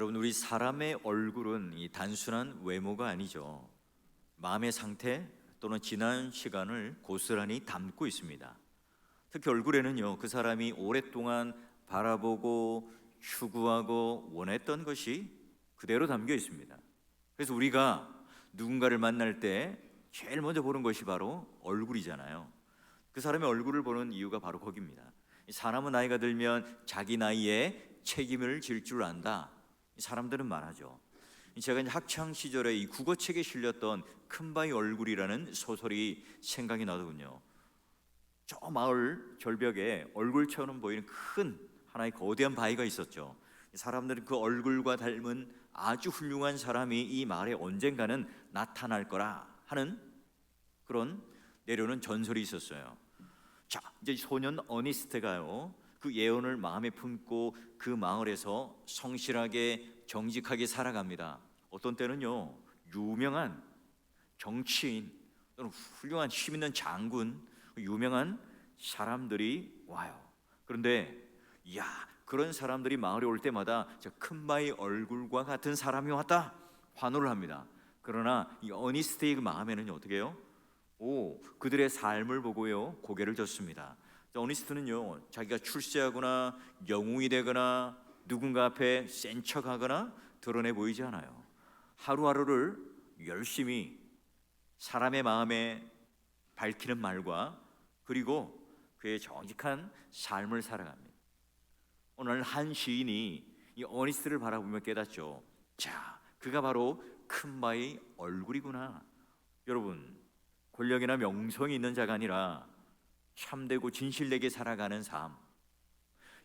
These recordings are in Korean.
여러분, 우리 사람의 얼굴은 이 단순한 외모가 아니죠. 마음의 상태 또는 지난 시간을 고스란히 담고 있습니다. 특히 얼굴에는요, 그 사람이 오랫동안 바라보고 추구하고 원했던 것이 그대로 담겨 있습니다. 그래서 우리가 누군가를 만날 때 제일 먼저 보는 것이 바로 얼굴이잖아요. 그 사람의 얼굴을 보는 이유가 바로 거기입니다. 사람은 나이가 들면 자기 나이에 책임을 질 줄 안다, 사람들은 말하죠. 제가 이제 학창 시절에 이 국어책에 실렸던 큰바위 얼굴이라는 소설이 생각이 나더군요. 저 마을 절벽에 얼굴처럼 보이는 큰 하나의 거대한 바위가 있었죠. 사람들은 그 얼굴과 닮은 아주 훌륭한 사람이 이 마을에 언젠가는 나타날 거라 하는 그런 내려오는 전설이 있었어요. 자, 이제 소년 어니스트가요, 그 예언을 마음에 품고 그 마을에서 성실하게 정직하게 살아갑니다. 어떤 때는요, 유명한 정치인 또는 훌륭한 힘 있는 장군, 유명한 사람들이 와요. 그런데 이야, 그런 사람들이 마을에 올 때마다 저 큰바위 얼굴과 같은 사람이 왔다, 환호를 합니다. 그러나 이 어니스트의 그 마음에는 어떻게 해요? 그들의 삶을 보고요, 고개를 젓습니다. 어니스트는요, 자기가 출세하거나 영웅이 되거나 누군가 앞에 센 척하거나 드러내 보이지 않아요. 하루하루를 열심히 사람의 마음에 밝히는 말과 그리고 그의 정직한 삶을 살아갑니다. 오늘 한 시인이 이 어니스트를 바라보며 깨닫죠. 자, 그가 바로 큰바위 얼굴이구나. 여러분, 권력이나 명성이 있는 자가 아니라 참되고 진실되게 살아가는 삶.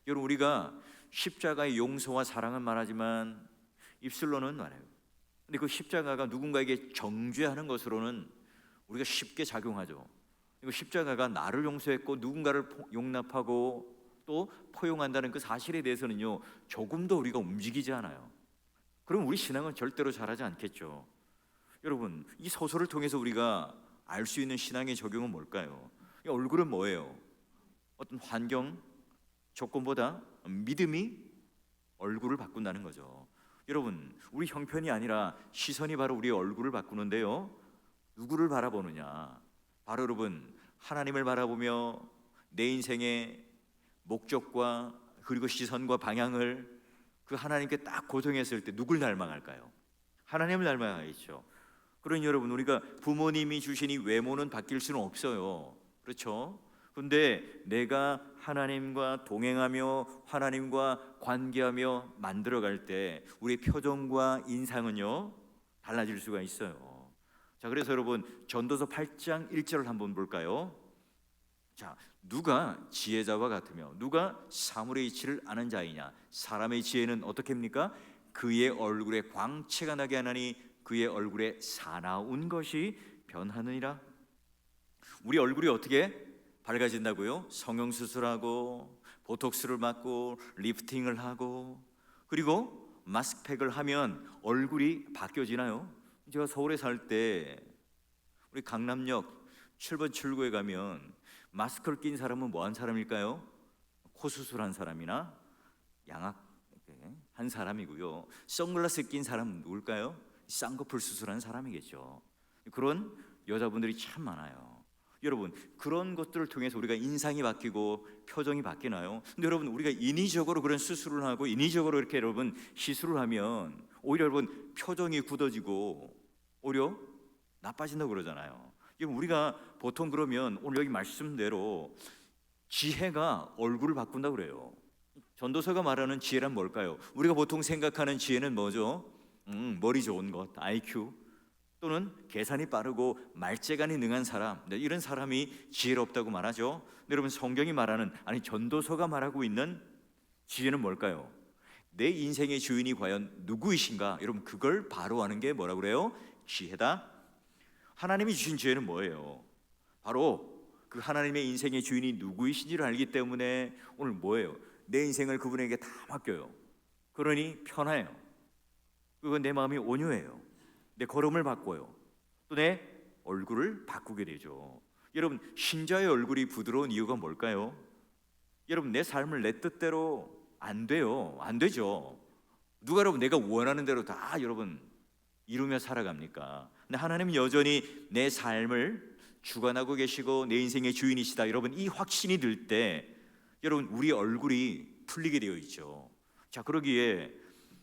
여러분, 우리가 십자가의 용서와 사랑은 말하지만 입술로는 말해요. 근데 그 십자가가 누군가에게 정죄하는 것으로는 우리가 쉽게 작용하죠. 이거 십자가가 나를 용서했고 누군가를 용납하고 또 포용한다는 그 사실에 대해서는요, 조금 더 우리가 움직이지 않아요. 그럼 우리 신앙은 절대로 잘하지 않겠죠. 여러분, 이 소설을 통해서 우리가 알 수 있는 신앙의 적용은 뭘까요? 이 얼굴은 뭐예요? 어떤 환경, 조건보다 믿음이 얼굴을 바꾼다는 거죠. 여러분, 우리 형편이 아니라 시선이 바로 우리의 얼굴을 바꾸는데요, 누구를 바라보느냐? 바로 여러분, 하나님을 바라보며 내 인생의 목적과 그리고 시선과 방향을 그 하나님께 딱 고정했을 때 누굴 닮아갈까요? 하나님을 닮아가겠죠. 그러니 여러분, 우리가 부모님이 주신 이 외모는 바뀔 수는 없어요. 그렇죠? 근데 내가 하나님과 동행하며 하나님과 관계하며 만들어갈 때 우리의 표정과 인상은요, 달라질 수가 있어요. 자, 그래서 여러분, 전도서 8장 1절을 한번 볼까요? 자, 누가 지혜자와 같으며 누가 사물의 이치를 아는 자이냐? 사람의 지혜는 어떻게 합니까? 그의 얼굴에 광채가 나게 하나니 그의 얼굴에 사나운 것이 변하느니라. 우리 얼굴이 어떻게 밝아진다고요? 성형수술하고 보톡스를 맞고 리프팅을 하고 그리고 마스크팩을 하면 얼굴이 바뀌어지나요? 제가 서울에 살 때 우리 강남역 7번 출구에 가면 마스크를 낀 사람은 뭐 한 사람일까요? 코 수술한 사람이나 양악 한 사람이고요. 선글라스 낀 사람은 누굴까요? 쌍꺼풀 수술한 사람이겠죠. 그런 여자분들이 참 많아요. 여러분, 그런 것들을 통해서 우리가 인상이 바뀌고 표정이 바뀌나요? 근데 여러분, 우리가 인위적으로 그런 수술을 하고 인위적으로 이렇게 여러분 시술을 하면 오히려 여러분 표정이 굳어지고 오히려 나빠진다고 그러잖아요. 여러분, 우리가 보통 그러면 오늘 여기 말씀대로 지혜가 얼굴을 바꾼다고 그래요. 전도서가 말하는 지혜란 뭘까요? 우리가 보통 생각하는 지혜는 뭐죠? 머리 좋은 것, IQ 또는 계산이 빠르고 말재간이 능한 사람, 이런 사람이 지혜롭다고 말하죠. 여러분, 성경이 말하는, 아니 전도서가 말하고 있는 지혜는 뭘까요? 내 인생의 주인이 과연 누구이신가? 여러분, 그걸 바로 아는 게 뭐라고 그래요? 지혜다. 하나님이 주신 지혜는 뭐예요? 바로 그 하나님의 인생의 주인이 누구이신지를 알기 때문에 오늘 뭐예요? 내 인생을 그분에게 다 맡겨요. 그러니 편해요. 그건 내 마음이 온유해요. 내 걸음을 바꿔요. 또 내 얼굴을 바꾸게 되죠. 여러분, 신자의 얼굴이 부드러운 이유가 뭘까요? 여러분, 내 삶을 내 뜻대로 안 돼요. 안 되죠. 누가 여러분 내가 원하는 대로 다 여러분 이루며 살아갑니까? 근데 하나님은 여전히 내 삶을 주관하고 계시고 내 인생의 주인이시다. 여러분 이 확신이 들 때 여러분 우리 얼굴이 풀리게 되어 있죠. 자, 그러기에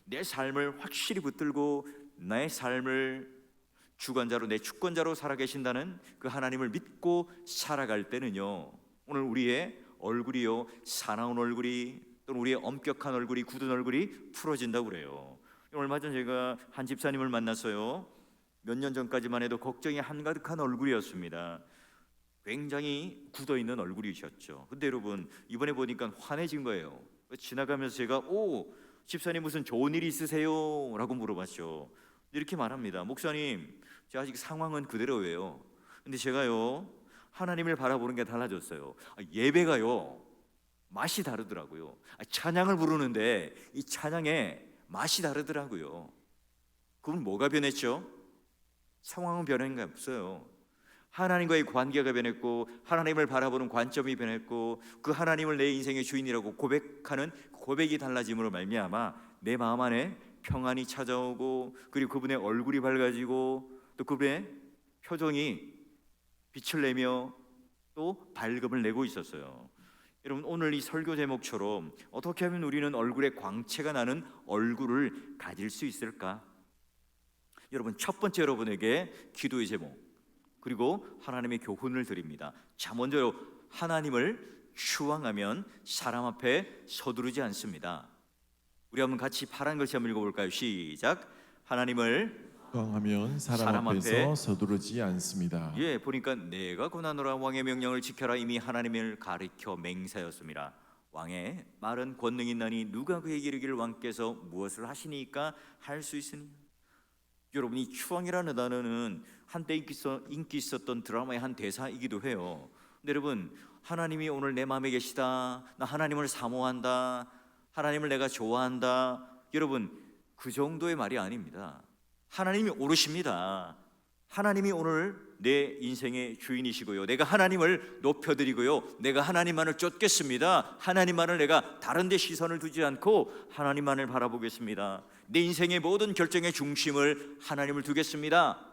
내 삶을 확실히 붙들고 나의 삶을 주관자로, 내 주권자로 살아계신다는 그 하나님을 믿고 살아갈 때는요, 오늘 우리의 얼굴이요, 사나운 얼굴이, 또는 우리의 엄격한 얼굴이, 굳은 얼굴이 풀어진다고 그래요. 얼마 전 제가 한 집사님을 만났어요. 몇 년 전까지만 해도 걱정이 한가득한 얼굴이었습니다. 굉장히 굳어있는 얼굴이셨죠. 근데 여러분 이번에 보니까 환해진 거예요. 지나가면서 제가 오, 집사님 무슨 좋은 일 있으세요? 라고 물어봤죠. 이렇게 말합니다. 목사님, 제가 아직 상황은 그대로예요. 근데 제가요, 하나님을 바라보는 게 달라졌어요. 예배가요, 맛이 다르더라고요. 찬양을 부르는데 이 찬양의 맛이 다르더라고요. 그건 뭐가 변했죠? 상황은 변한 게 없어요. 하나님과의 관계가 변했고, 하나님을 바라보는 관점이 변했고, 그 하나님을 내 인생의 주인이라고 고백하는 고백이 달라짐으로 말미암아 내 마음 안에 평안이 찾아오고, 그리고 그분의 얼굴이 밝아지고, 또 그분의 표정이 빛을 내며 또 밝음을 내고 있었어요. 여러분 오늘 이 설교 제목처럼 어떻게 하면 우리는 얼굴에 광채가 나는 얼굴을 가질 수 있을까? 여러분 첫 번째 여러분에게 기도의 제목 그리고 하나님의 교훈을 드립니다. 자, 먼저 하나님을 추앙하면 사람 앞에 서두르지 않습니다. 우리 한번 같이 파란 글씨 한번 읽어볼까요? 시작. 하나님을 추앙하면 사람 앞에서 서두르지 않습니다. 예, 보니까 내가 고난하노라 왕의 명령을 지켜라 이미 하나님을 가리켜 맹세하였습니다. 왕의 말은 권능 있나니 누가 그에게 이르기를 왕께서 무엇을 하시니까 할 수 있으니. 여러분 이 추앙이라는 단어는 한때 인기 있었던 드라마의 한 대사이기도 해요. 근데 여러분 하나님이 오늘 내 마음에 계시다, 나 하나님을 사모한다, 하나님을 내가 좋아한다, 여러분 그 정도의 말이 아닙니다. 하나님이 오르십니다. 하나님이 오늘 내 인생의 주인이시고요, 내가 하나님을 높여드리고요, 내가 하나님만을 쫓겠습니다. 하나님만을 내가 다른 데 시선을 두지 않고 하나님만을 바라보겠습니다. 내 인생의 모든 결정의 중심을 하나님을 두겠습니다.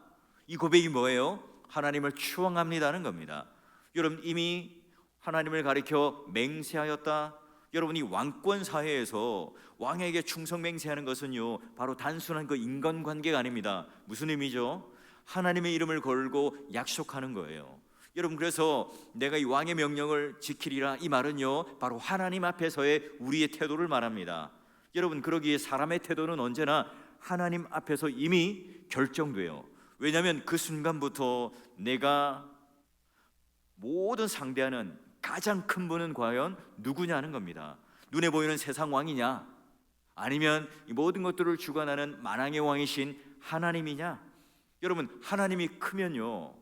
이 고백이 뭐예요? 하나님을 추앙합니다는 겁니다. 여러분 이미 하나님을 가리켜 맹세하였다. 여러분이 왕권 사회에서 왕에게 충성 맹세하는 것은요, 바로 단순한 그 인간관계가 아닙니다. 무슨 의미죠? 하나님의 이름을 걸고 약속하는 거예요. 여러분 그래서 내가 이 왕의 명령을 지키리라 이 말은요, 바로 하나님 앞에서의 우리의 태도를 말합니다. 여러분 그러기에 사람의 태도는 언제나 하나님 앞에서 이미 결정돼요. 왜냐하면 그 순간부터 내가 모든 상대하는 가장 큰 분은 과연 누구냐는 겁니다. 눈에 보이는 세상 왕이냐, 아니면 이 모든 것들을 주관하는 만왕의 왕이신 하나님이냐. 여러분 하나님이 크면요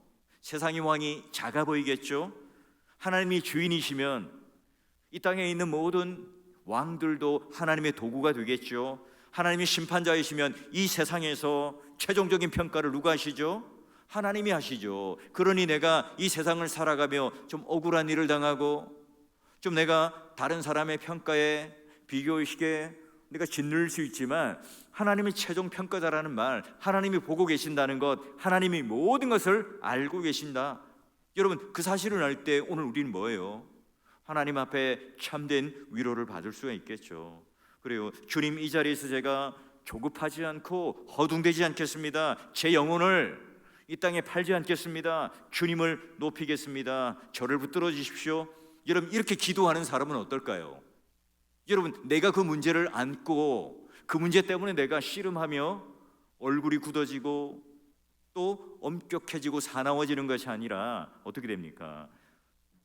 세상의 왕이 작아 보이겠죠. 하나님이 주인이시면 이 땅에 있는 모든 왕들도 하나님의 도구가 되겠죠. 하나님이 심판자이시면 이 세상에서 최종적인 평가를 누가 하시죠? 하나님이 하시죠. 그러니 내가 이 세상을 살아가며 좀 억울한 일을 당하고 좀 내가 다른 사람의 평가에 비교의식에 내가 짓눌 수 있지만 하나님이 최종 평가자라는 말, 하나님이 보고 계신다는 것, 하나님이 모든 것을 알고 계신다. 여러분 그 사실을 알 때 오늘 우리는 뭐예요? 하나님 앞에 참된 위로를 받을 수가 있겠죠. 그래요. 주님 이 자리에서 제가 조급하지 않고 허둥대지 않겠습니다. 제 영혼을 이 땅에 팔지 않겠습니다. 주님을 높이겠습니다. 저를 붙들어 주십시오. 여러분 이렇게 기도하는 사람은 어떨까요? 여러분 내가 그 문제를 안고 그 문제 때문에 내가 씨름하며 얼굴이 굳어지고 또 엄격해지고 사나워지는 것이 아니라 어떻게 됩니까?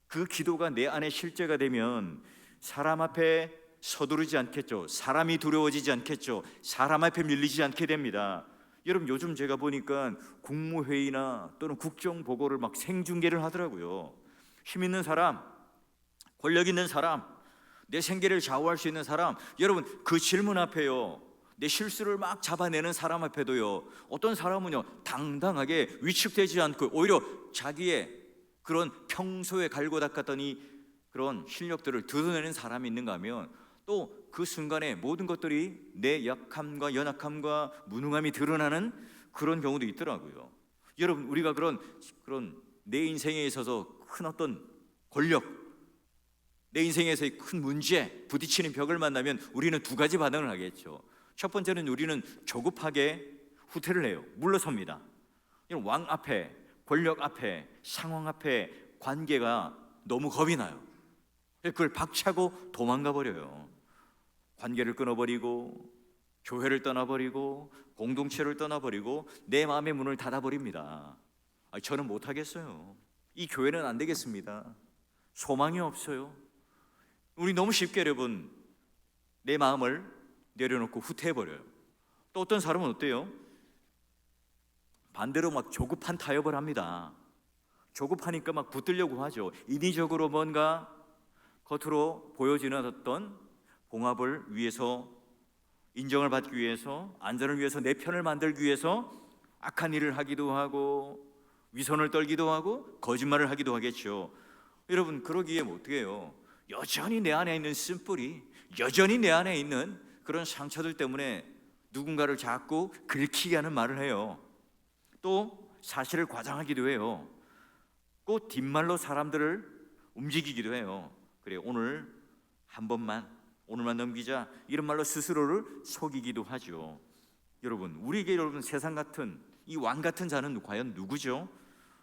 그 기도가 내 안에 실제가 되면 사람 앞에 서두르지 않겠죠. 사람이 두려워지지 않겠죠. 사람 앞에 밀리지 않게 됩니다. 여러분 요즘 제가 보니까 국무회의나 또는 국정보고를 막 생중계를 하더라고요. 힘 있는 사람, 권력 있는 사람, 내 생계를 좌우할 수 있는 사람, 여러분 그 질문 앞에요, 내 실수를 막 잡아내는 사람 앞에도요, 어떤 사람은요 당당하게 위축되지 않고 오히려 자기의 그런 평소에 갈고 닦았더니 그런 실력들을 드러내는 사람이 있는가 하면, 또 그 순간에 모든 것들이 내 약함과 연약함과 무능함이 드러나는 그런 경우도 있더라고요. 여러분, 우리가 그런 내 인생에 있어서 큰 어떤 권력, 내 인생에서의 큰 문제, 부딪히는 벽을 만나면 우리는 두 가지 반응을 하겠죠. 첫 번째는 우리는 조급하게 후퇴를 해요. 물러섭니다. 이런 왕 앞에, 권력 앞에, 상황 앞에 관계가 너무 겁이 나요. 그걸 박차고 도망가 버려요. 관계를 끊어버리고, 교회를 떠나버리고, 공동체를 떠나버리고, 내 마음의 문을 닫아버립니다. 저는 못하겠어요. 이 교회는 안 되겠습니다. 소망이 없어요. 우리 너무 쉽게 여러분 내 마음을 내려놓고 후퇴해버려요. 또 어떤 사람은 어때요? 반대로 막 조급한 타협을 합니다. 조급하니까 막 붙들려고 하죠. 인위적으로 뭔가 겉으로 보여지는 어떤 봉합을 위해서, 인정을 받기 위해서, 안전을 위해서, 내 편을 만들기 위해서 악한 일을 하기도 하고, 위선을 떨기도 하고, 거짓말을 하기도 하겠죠. 여러분, 그러기에 어떻게 해요? 여전히 내 안에 있는 쓴뿌리, 여전히 내 안에 있는 그런 상처들 때문에 누군가를 자꾸 긁히게 하는 말을 해요. 또 사실을 과장하기도 해요. 꼭 뒷말로 사람들을 움직이기도 해요. 그래, 오늘 한 번만, 오늘만 넘기자, 이런 말로 스스로를 속이기도 하죠. 여러분, 우리에게 여러분 세상 같은 이 왕 같은 자는 과연 누구죠?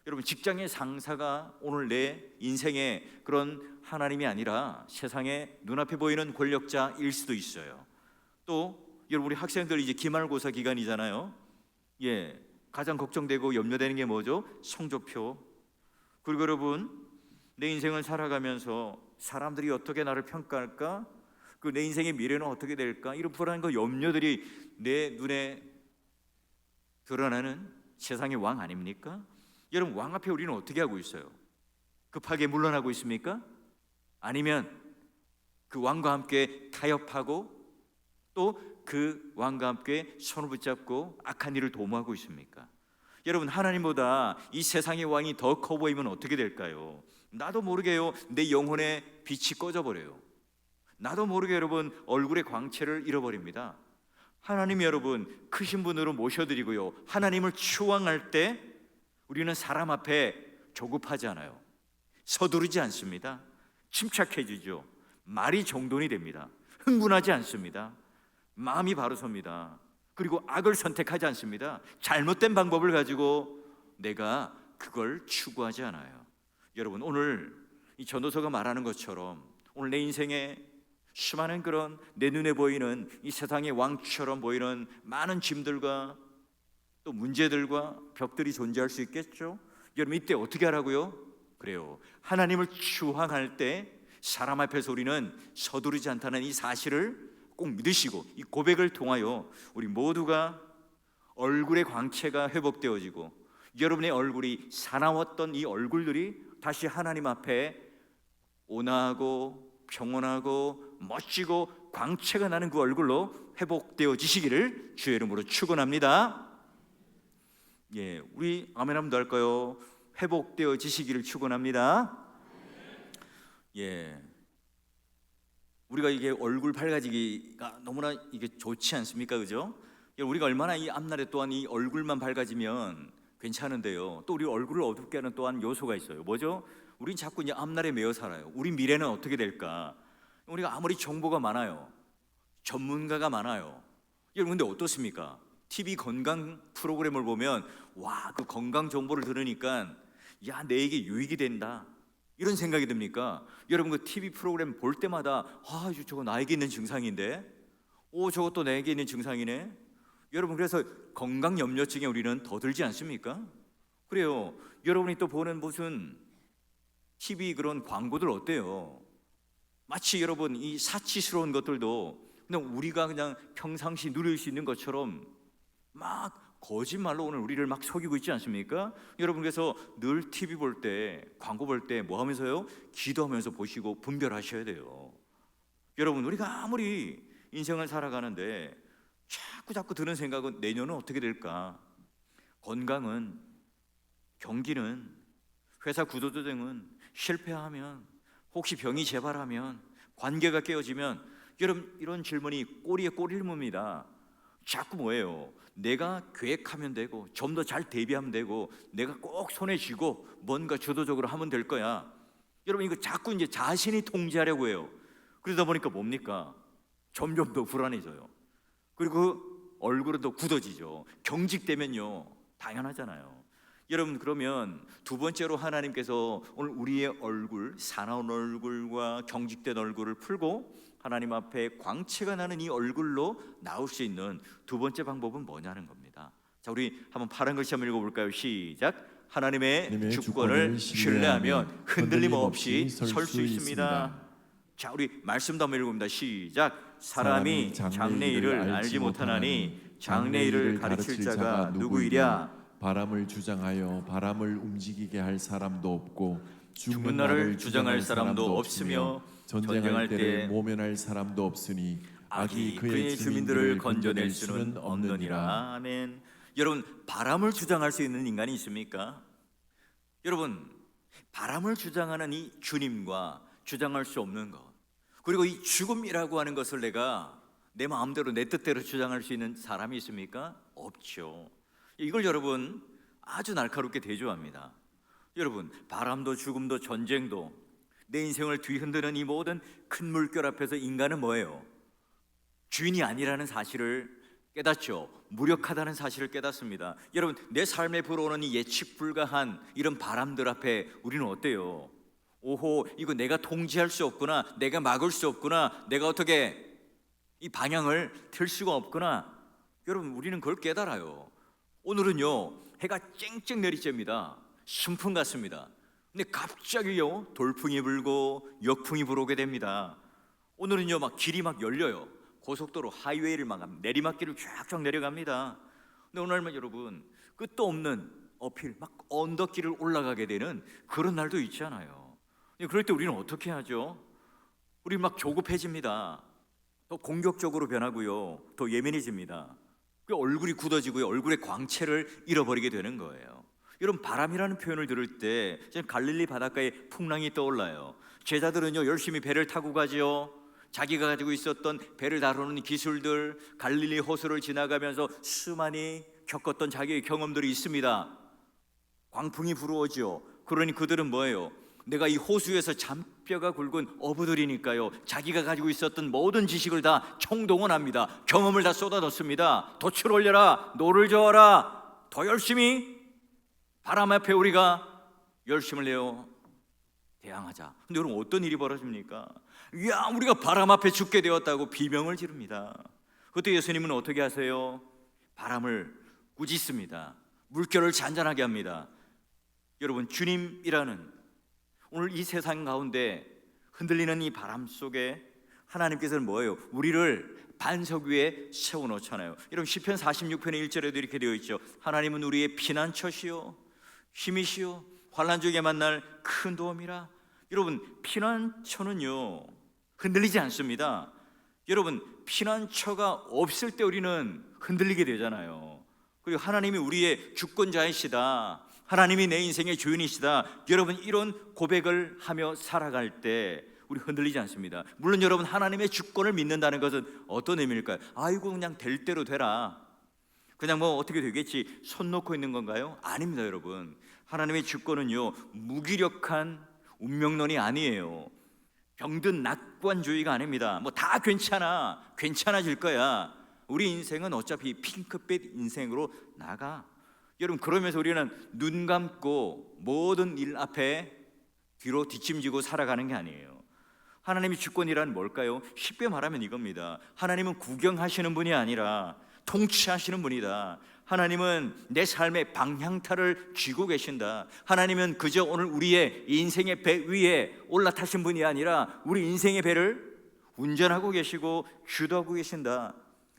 여러분, 직장의 상사가 오늘 내 인생의 그런 하나님이 아니라 세상에 눈앞에 보이는 권력자일 수도 있어요. 또 여러분, 우리 학생들 이제 기말고사 기간이잖아요. 가장 걱정되고 염려되는 게 뭐죠? 성적표. 그리고 여러분, 내 인생을 살아가면서 사람들이 어떻게 나를 평가할까? 그 내 인생의 미래는 어떻게 될까? 이런 불안과 염려들이 내 눈에 드러나는 세상의 왕 아닙니까? 여러분, 왕 앞에 우리는 어떻게 하고 있어요? 급하게 물러나고 있습니까? 아니면 그 왕과 함께 타협하고 또 그 왕과 함께 손을 붙잡고 악한 일을 도모하고 있습니까? 여러분, 하나님보다 이 세상의 왕이 더 커 보이면 어떻게 될까요? 나도 모르게요, 내 영혼의 빛이 꺼져버려요. 나도 모르게 여러분 얼굴의 광채를 잃어버립니다. 하나님 여러분 크신 분으로 모셔드리고요, 하나님을 추앙할 때 우리는 사람 앞에 조급하지 않아요. 서두르지 않습니다. 침착해지죠. 말이 정돈이 됩니다. 흥분하지 않습니다. 마음이 바로 섭니다. 그리고 악을 선택하지 않습니다. 잘못된 방법을 가지고 내가 그걸 추구하지 않아요. 여러분, 오늘 이 전도서가 말하는 것처럼 오늘 내 인생에 수많은 그런 내 눈에 보이는 이 세상의 왕처럼 보이는 많은 짐들과 또 문제들과 벽들이 존재할 수 있겠죠. 여러분, 이때 어떻게 하라고요? 그래요, 하나님을 추앙할 때 사람 앞에서 우리는 서두르지 않다는 이 사실을 꼭 믿으시고, 이 고백을 통하여 우리 모두가 얼굴의 광채가 회복되어지고 여러분의 얼굴이 사나웠던 이 얼굴들이 다시 하나님 앞에 온화하고 평온하고 멋지고 광채가 나는 그 얼굴로 회복되어지시기를 주의 이름으로 축원합니다. 우리 아멘 한번 더 할까요? 회복되어지시기를 축원합니다. 우리가 이게 얼굴 밝아지기가 너무나 이게 좋지 않습니까? 그죠? 우리가 얼마나 이 앞날에 또한 이 얼굴만 밝아지면 괜찮은데요, 또 우리 얼굴을 어둡게 하는 또한 요소가 있어요. 뭐죠? 우린 자꾸 이제 앞날에 매여 살아요. 우리 미래는 어떻게 될까? 우리가 아무리 정보가 많아요, 전문가가 많아요, 여러분 근데 어떻습니까? TV 건강 프로그램을 보면 와, 그 건강 정보를 들으니까 야, 내게 유익이 된다, 이런 생각이 듭니까? 여러분, 그 TV 프로그램 볼 때마다 저거 나에게 있는 증상인데, 저것도 내게 있는 증상이네. 여러분, 그래서 건강 염려증에 우리는 더 들지 않습니까? 그래요. 여러분이 또 보는 무슨 TV 그런 광고들 어때요? 마치 여러분 이 사치스러운 것들도 그냥 우리가 그냥 평상시 누릴 수 있는 것처럼 막 거짓말로 오늘 우리를 막 속이고 있지 않습니까? 여러분, 그래서 늘 TV 볼 때, 광고 볼 때 뭐 하면서요? 기도하면서 보시고 분별하셔야 돼요. 여러분, 우리가 아무리 인생을 살아가는데 자꾸 드는 생각은 내년은 어떻게 될까? 건강은, 경기는, 회사 구조조정은 실패하면, 혹시 병이 재발하면, 관계가 깨어지면 여러분, 이런 질문이 꼬리에 꼬리를 뭅니다. 자꾸 뭐예요? 내가 계획하면 되고 좀 더 잘 대비하면 되고 내가 꼭 손에 쥐고 뭔가 주도적으로 하면 될 거야. 여러분, 이거 자꾸 이제 자신이 통제하려고 해요. 그러다 보니까 뭡니까? 점점 더 불안해져요. 그리고 얼굴은 더 굳어지죠. 경직되면요, 당연하잖아요. 여러분, 그러면 두 번째로 하나님께서 오늘 우리의 얼굴, 사나운 얼굴과 경직된 얼굴을 풀고 하나님 앞에 광채가 나는 이 얼굴로 나올 수 있는 두 번째 방법은 뭐냐는 겁니다. 자, 우리 한번 파란 글씨 한번 읽어볼까요? 시작. 하나님의 주권을 신뢰하면 흔들림 없이 설 수 있습니다. 자, 우리 말씀도 한번 읽어봅니다. 시작. 사람이 장래 일을 알지 못하나니 장래 일을 가르칠 자가 누구이랴. 바람을 주장하여 바람을 움직이게 할 사람도 없고 죽는 날을 주장할 사람도 없으며 전쟁할 때를 모면할 사람도 없으니 악이 그의 주민들을 건져낼 수는 없느니라. 아멘. 여러분, 바람을 주장할 수 있는 인간이 있습니까? 여러분, 바람을 주장하는 이 주님과 주장할 수 없는 것, 그리고 이 죽음이라고 하는 것을 내가 내 마음대로 내 뜻대로 주장할 수 있는 사람이 있습니까? 없죠. 이걸 여러분 아주 날카롭게 대조합니다. 여러분, 바람도 죽음도 전쟁도 내 인생을 뒤흔드는 이 모든 큰 물결 앞에서 인간은 뭐예요? 주인이 아니라는 사실을 깨닫죠. 무력하다는 사실을 깨닫습니다. 여러분, 내 삶에 불어오는 이 예측 불가한 이런 바람들 앞에 우리는 어때요? 오호, 이거 내가 통제할 수 없구나, 내가 막을 수 없구나, 내가 어떻게 이 방향을 틀 수가 없구나. 여러분, 우리는 그걸 깨달아요. 오늘은요, 해가 쨍쨍 내리쬐입니다. 신풍 같습니다. 근데 갑자기요, 돌풍이 불고 역풍이 불어오게 됩니다. 오늘은요, 막 길이 막 열려요. 고속도로 하이웨이를 막 내리막길을 쫙쫙 내려갑니다. 근데 오늘만 여러분, 끝도 없는 어필, 막 언덕길을 올라가게 되는 그런 날도 있잖아요. 그럴 때 우리는 어떻게 하죠? 우리 막 조급해집니다. 더 공격적으로 변하고요, 더 예민해집니다. 그 얼굴이 굳어지고요, 얼굴의 광채를 잃어버리게 되는 거예요. 여러분, 바람이라는 표현을 들을 때 저는 갈릴리 바닷가에 풍랑이 떠올라요. 제자들은요, 열심히 배를 타고 가죠. 자기가 가지고 있었던 배를 다루는 기술들, 갈릴리 호수를 지나가면서 수많이 겪었던 자기의 경험들이 있습니다. 광풍이 불어오죠. 그러니 그들은 뭐예요? 내가 이 호수에서 잔뼈가 굵은 어부들이니까요, 자기가 가지고 있었던 모든 지식을 다 총동원합니다. 경험을 다 쏟아넣습니다. 돛을 올려라, 노를 저어라, 더 열심히 바람 앞에 우리가 열심을 내어 대항하자. 근데 여러분, 어떤 일이 벌어집니까? 야, 우리가 바람 앞에 죽게 되었다고 비명을 지릅니다. 그때 예수님은 어떻게 하세요? 바람을 꾸짖습니다. 물결을 잔잔하게 합니다. 여러분, 주님이라는 오늘 이 세상 가운데 흔들리는 이 바람 속에 하나님께서는 뭐예요? 우리를 반석 위에 세워놓잖아요. 여러분, 시편 46편의 1절에도 이렇게 되어 있죠. 하나님은 우리의 피난처시요 힘이시요 환난 중에 만날 큰 도움이라. 여러분, 피난처는요, 흔들리지 않습니다. 여러분, 피난처가 없을 때 우리는 흔들리게 되잖아요. 그리고 하나님이 우리의 주권자이시다, 하나님이 내 인생의 주인이시다, 여러분, 이런 고백을 하며 살아갈 때 우리 흔들리지 않습니다. 물론 여러분, 하나님의 주권을 믿는다는 것은 어떤 의미일까요? 아이고, 그냥 될 대로 되라, 그냥 뭐 어떻게 되겠지, 손 놓고 있는 건가요? 아닙니다. 여러분, 하나님의 주권은요, 무기력한 운명론이 아니에요. 병든 낙관주의가 아닙니다. 뭐 다 괜찮아, 괜찮아질 거야. 우리 인생은 어차피 핑크빛 인생으로 나가. 여러분, 그러면서 우리는 눈 감고 모든 일 앞에 뒤로 뒷짐지고 살아가는 게 아니에요. 하나님의 주권이란 뭘까요? 쉽게 말하면 이겁니다. 하나님은 구경하시는 분이 아니라 통치하시는 분이다. 하나님은 내 삶의 방향타를 쥐고 계신다. 하나님은 그저 오늘 우리의 인생의 배 위에 올라타신 분이 아니라 우리 인생의 배를 운전하고 계시고 주도하고 계신다.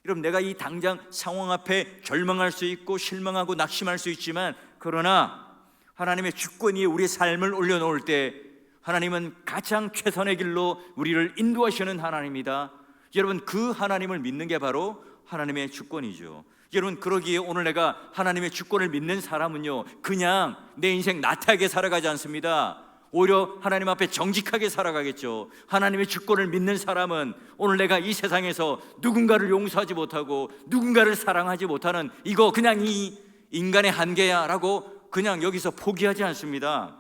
여러분, 내가 이 당장 상황 앞에 절망할 수 있고 실망하고 낙심할 수 있지만, 그러나 하나님의 주권 위에 우리의 삶을 올려놓을 때 하나님은 가장 최선의 길로 우리를 인도하시는 하나님이다. 여러분, 그 하나님을 믿는 게 바로 하나님의 주권이죠. 여러분, 그러기에 오늘 내가 하나님의 주권을 믿는 사람은요, 그냥 내 인생 나태하게 살아가지 않습니다. 오히려 하나님 앞에 정직하게 살아가겠죠. 하나님의 주권을 믿는 사람은 오늘 내가 이 세상에서 누군가를 용서하지 못하고 누군가를 사랑하지 못하는 이거 그냥 이 인간의 한계야 라고 그냥 여기서 포기하지 않습니다.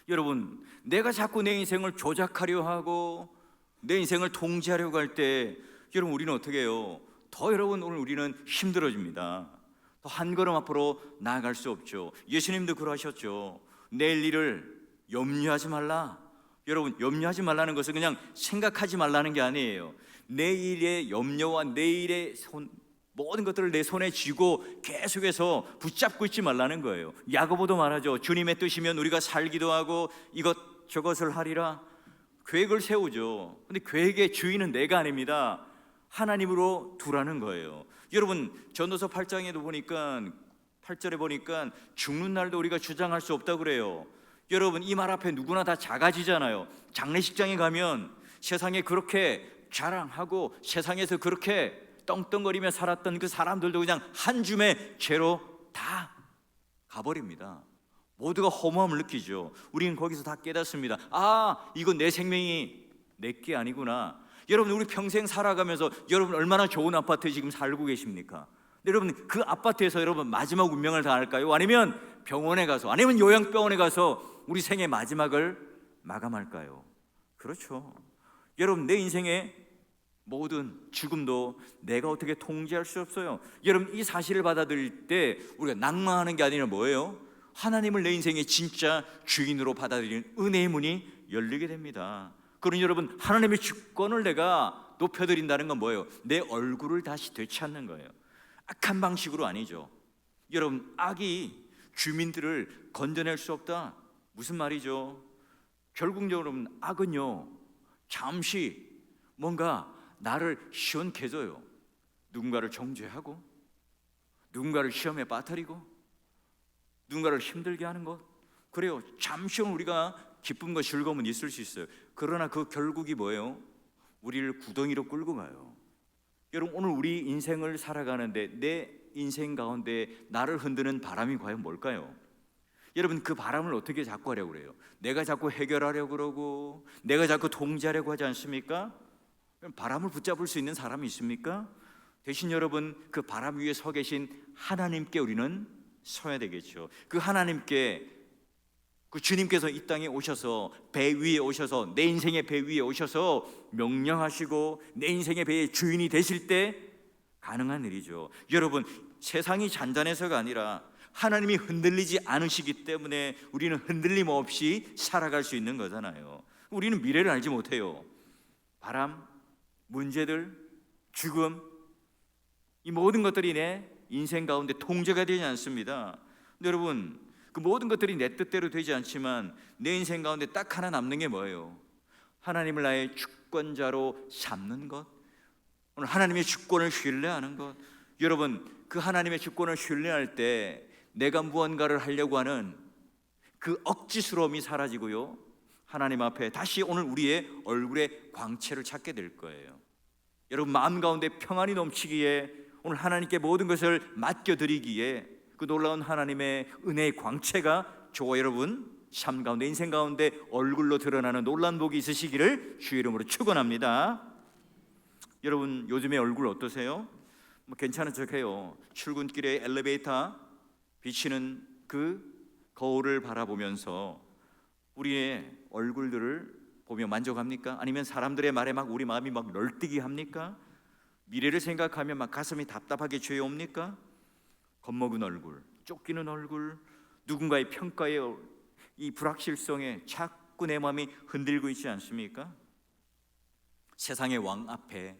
여러분, 내가 자꾸 내 인생을 조작하려 하고 내 인생을 통제하려고 할 때 여러분 우리는 어떻게 해요? 더 여러분 오늘 우리는 힘들어집니다. 더 한 걸음 앞으로 나아갈 수 없죠. 예수님도 그러하셨죠. 내일 일을 염려하지 말라. 여러분, 염려하지 말라는 것은 그냥 생각하지 말라는 게 아니에요. 내일의 염려와 내일의 모든 것들을 내 손에 쥐고 계속해서 붙잡고 있지 말라는 거예요. 야고보도 말하죠. 주님의 뜻이면 우리가 살기도 하고 이것 저것을 하리라. 계획을 세우죠. 근데 계획의 주인은 내가 아닙니다. 하나님으로 두라는 거예요. 여러분, 전도서 8장에도 보니까 8절에 보니까 죽는 날도 우리가 주장할 수 없다고 그래요. 여러분, 이 말 앞에 누구나 다 작아지잖아요. 장례식장에 가면 세상에 그렇게 자랑하고 세상에서 그렇게 떵떵거리며 살았던 그 사람들도 그냥 한 줌의 죄로 다 가버립니다. 모두가 허무함을 느끼죠. 우리는 거기서 다 깨닫습니다. 아, 이건 내 생명이 내게 아니구나. 여러분, 우리 평생 살아가면서 여러분 얼마나 좋은 아파트에 지금 살고 계십니까? 여러분, 그 아파트에서 여러분 마지막 운명을 다할까요? 아니면 병원에 가서, 아니면 요양병원에 가서 우리 생의 마지막을 마감할까요? 그렇죠. 여러분, 내 인생의 모든 죽음도 내가 어떻게 통제할 수 없어요. 여러분, 이 사실을 받아들일 때 우리가 낭만하는 게 아니라 뭐예요? 하나님을 내 인생의 진짜 주인으로 받아들이는 은혜의 문이 열리게 됩니다. 그러니 여러분, 하나님의 주권을 내가 높여드린다는 건 뭐예요? 내 얼굴을 다시 되찾는 거예요. 악한 방식으로 아니죠. 여러분, 악이 주민들을 건져낼 수 없다. 무슨 말이죠? 결국 여러분, 악은요 잠시 뭔가 나를 시원케 해줘요. 누군가를 정죄하고 누군가를 시험에 빠뜨리고 누군가를 힘들게 하는 것, 그래요. 잠시는 우리가 기쁨과 즐거움은 있을 수 있어요. 그러나 그 결국이 뭐예요? 우리를 구덩이로 끌고 가요. 여러분, 오늘 우리 인생을 살아가는데 내 인생 가운데 나를 흔드는 바람이 과연 뭘까요? 여러분, 그 바람을 어떻게 자꾸 하려고 그래요? 내가 자꾸 해결하려고 그러고 내가 자꾸 통제하려고 하지 않습니까? 바람을 붙잡을 수 있는 사람이 있습니까? 대신 여러분, 그 바람 위에 서 계신 하나님께 우리는 서야 되겠죠. 그 하나님께, 그 주님께서 이 땅에 오셔서 배 위에 오셔서 내 인생의 배 위에 오셔서 명령하시고 내 인생의 배의 주인이 되실 때 가능한 일이죠. 여러분, 세상이 잔잔해서가 아니라 하나님이 흔들리지 않으시기 때문에 우리는 흔들림 없이 살아갈 수 있는 거잖아요. 우리는 미래를 알지 못해요. 바람, 문제들, 죽음, 이 모든 것들이 내 인생 가운데 통제가 되지 않습니다. 근데 여러분, 그 모든 것들이 내 뜻대로 되지 않지만 내 인생 가운데 딱 하나 남는 게 뭐예요? 하나님을 나의 주권자로 삼는 것, 오늘 하나님의 주권을 신뢰하는 것. 여러분, 그 하나님의 주권을 신뢰할 때 내가 무언가를 하려고 하는 그 억지스러움이 사라지고요, 하나님 앞에 다시 오늘 우리의 얼굴의 광채를 찾게 될 거예요. 여러분, 마음 가운데 평안이 넘치기에 오늘 하나님께 모든 것을 맡겨드리기에 그 놀라운 하나님의 은혜의 광채가 저와 여러분 삶 가운데, 인생 가운데 얼굴로 드러나는 놀라운 복이 있으시기를 주의 이름으로 축원합니다. 여러분, 요즘에 얼굴 어떠세요? 뭐 괜찮은 척해요. 출근길에 엘리베이터 비치는 그 거울을 바라보면서 우리의 얼굴들을 보며 만족합니까? 아니면 사람들의 말에 막 우리 마음이 막 널뛰기 합니까? 미래를 생각하면 막 가슴이 답답하게 죄옵니까? 겁먹은 얼굴, 쫓기는 얼굴, 누군가의 평가에 이 불확실성에 자꾸 내 마음이 흔들고 있지 않습니까? 세상의 왕 앞에,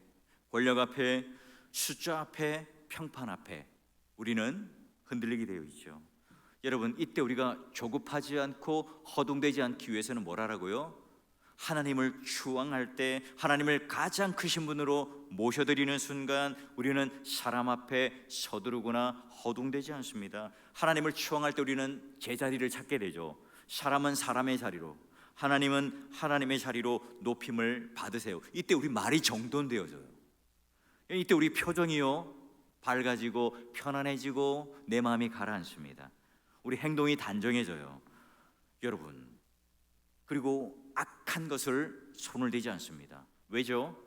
권력 앞에, 숫자 앞에, 평판 앞에 우리는 흔들리게 되어 있죠. 여러분, 이때 우리가 조급하지 않고 허둥대지 않기 위해서는 뭘 하라고요? 하나님을 추앙할 때 하나님을 가장 크신 분으로 모셔드리는 순간 우리는 사람 앞에 서두르거나 허둥대지 않습니다. 하나님을 추앙할 때 우리는 제자리를 찾게 되죠. 사람은 사람의 자리로, 하나님은 하나님의 자리로 높임을 받으세요. 이때 우리 말이 정돈되어져요. 이때 우리 표정이요 밝아지고 편안해지고 내 마음이 가라앉습니다. 우리 행동이 단정해져요. 여러분, 그리고 악한 것을 손을 대지 않습니다. 왜죠?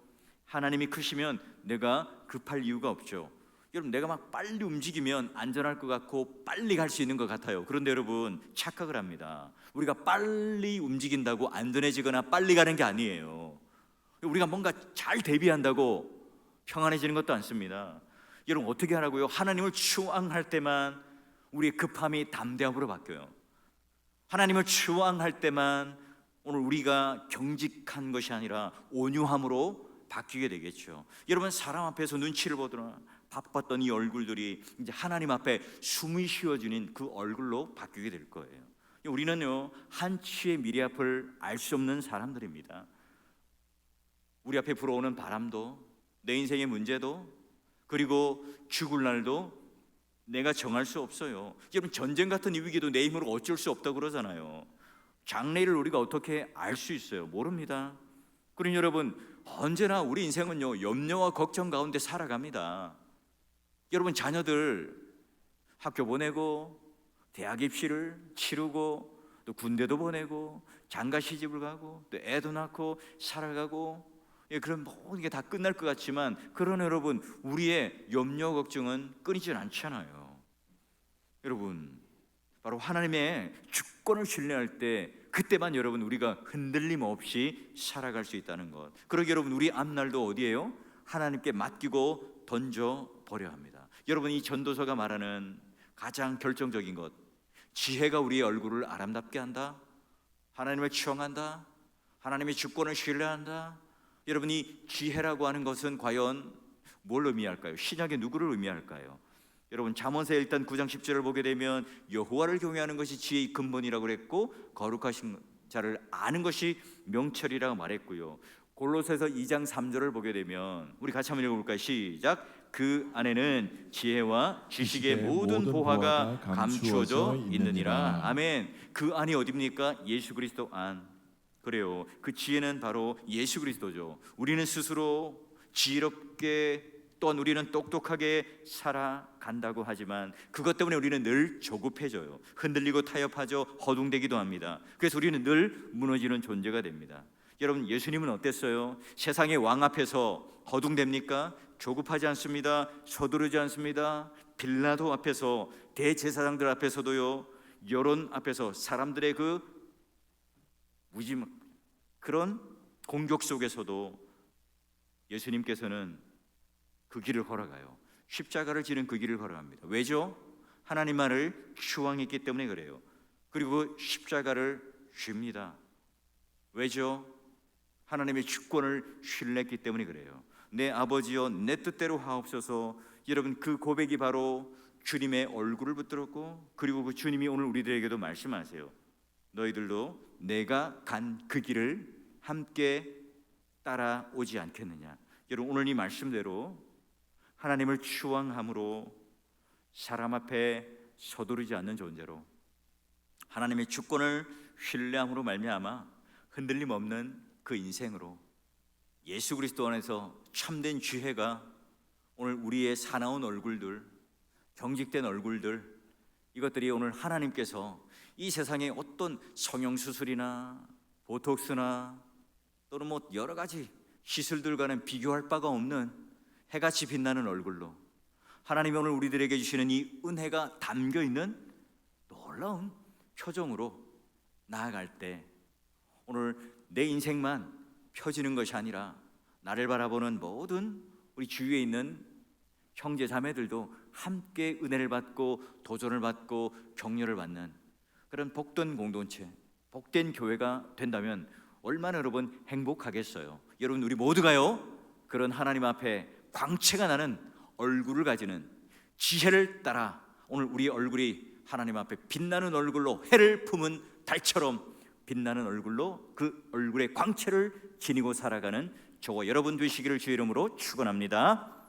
하나님이 크시면 내가 급할 이유가 없죠. 여러분, 내가 막 빨리 움직이면 안전할 것 같고 빨리 갈 수 있는 것 같아요. 그런데 여러분, 착각을 합니다. 우리가 빨리 움직인다고 안전해지거나 빨리 가는 게 아니에요. 우리가 뭔가 잘 대비한다고 평안해지는 것도 않습니다. 여러분, 어떻게 하라고요? 하나님을 추앙할 때만 우리의 급함이 담대함으로 바뀌어요. 하나님을 추앙할 때만 오늘 우리가 경직한 것이 아니라 온유함으로 바뀌게 되겠죠. 여러분, 사람 앞에서 눈치를 보더라 바빴던 이 얼굴들이 이제 하나님 앞에 숨이 쉬어지는 그 얼굴로 바뀌게 될 거예요. 우리는요, 한치의 미래 앞을 알 수 없는 사람들입니다. 우리 앞에 불어오는 바람도, 내 인생의 문제도, 그리고 죽을 날도 내가 정할 수 없어요. 여러분, 전쟁 같은 이 위기도 내 힘으로 어쩔 수 없다고 그러잖아요. 장래를 우리가 어떻게 알 수 있어요? 모릅니다. 그러니 여러분, 언제나 우리 인생은요, 염려와 걱정 가운데 살아갑니다. 여러분, 자녀들 학교 보내고 대학 입시를 치르고 또 군대도 보내고 장가 시집을 가고 또 애도 낳고 살아가고, 그런 모든 게 다 끝날 것 같지만, 그러나 여러분, 우리의 염려 걱정은 끊이질 않잖아요. 여러분, 바로 하나님의 주권을 신뢰할 때, 그때만 여러분 우리가 흔들림 없이 살아갈 수 있다는 것. 그러기 여러분, 우리 앞날도 어디에요? 하나님께 맡기고 던져 버려야 합니다. 여러분, 이 전도서가 말하는 가장 결정적인 것, 지혜가 우리의 얼굴을 아름답게 한다, 하나님을 추앙한다, 하나님의 주권을 신뢰한다. 여러분, 이 지혜라고 하는 것은 과연 뭘 의미할까요? 신약의 누구를 의미할까요? 여러분, 잠언서 일단 9장 10절을 보게 되면 여호와를 경외하는 것이 지혜의 근본이라고 그랬고, 거룩하신 자를 아는 것이 명철이라고 말했고요. 골로새서 2장 3절을 보게 되면 우리 같이 한번 읽어볼까요? 시작. 그 안에는 지혜와 지식의 모든 보화가 감추어져 있느니라. 아멘. 그 안이 어디입니까? 예수 그리스도 안. 그래요. 그 지혜는 바로 예수 그리스도죠. 우리는 스스로 지혜롭게, 또한 우리는 똑똑하게 살아간다고 하지만 그것 때문에 우리는 늘 조급해져요. 흔들리고 타협하죠. 허둥대기도 합니다. 그래서 우리는 늘 무너지는 존재가 됩니다. 여러분, 예수님은 어땠어요? 세상의 왕 앞에서 허둥댑니까? 조급하지 않습니다. 서두르지 않습니다. 빌라도 앞에서, 대제사장들 앞에서도요, 여론 앞에서, 사람들의 그 무지막 그런 공격 속에서도 예수님께서는 그 길을 걸어가요. 십자가를 지는 그 길을 걸어갑니다. 왜죠? 하나님만을 추앙했기 때문에 그래요. 그리고 십자가를 줍니다. 왜죠? 하나님의 주권을 신뢰했기 때문에 그래요. 내 아버지여, 내 뜻대로 하옵소서. 여러분, 그 고백이 바로 주님의 얼굴을 붙들었고, 그리고 그 주님이 오늘 우리들에게도 말씀하세요. 너희들도 내가 간 그 길을 함께 따라오지 않겠느냐. 여러분, 오늘 이 말씀대로 하나님을 추앙함으로, 사람 앞에 서두르지 않는 존재로, 하나님의 주권을 신뢰함으로 말미암아 흔들림 없는 그 인생으로, 예수 그리스도 안에서 참된 지혜가 오늘 우리의 사나운 얼굴들, 경직된 얼굴들, 이것들이 오늘 하나님께서 이 세상의 어떤 성형수술이나 보톡스나 또는 뭐 여러 가지 시술들과는 비교할 바가 없는 해같이 빛나는 얼굴로, 하나님이 오늘 우리들에게 주시는 이 은혜가 담겨있는 놀라운 표정으로 나아갈 때, 오늘 내 인생만 펴지는 것이 아니라 나를 바라보는 모든 우리 주위에 있는 형제 자매들도 함께 은혜를 받고 도전을 받고 격려를 받는 그런 복된 공동체, 복된 교회가 된다면 얼마나 여러분 행복하겠어요. 여러분, 우리 모두가요, 그런 하나님 앞에 광채가 나는 얼굴을 가지는, 지혜를 따라 오늘 우리 얼굴이 하나님 앞에 빛나는 얼굴로, 해를 품은 달처럼 빛나는 얼굴로 그 얼굴의 광채를 지니고 살아가는 저와 여러분 되시기를 주의 이름으로 축원합니다.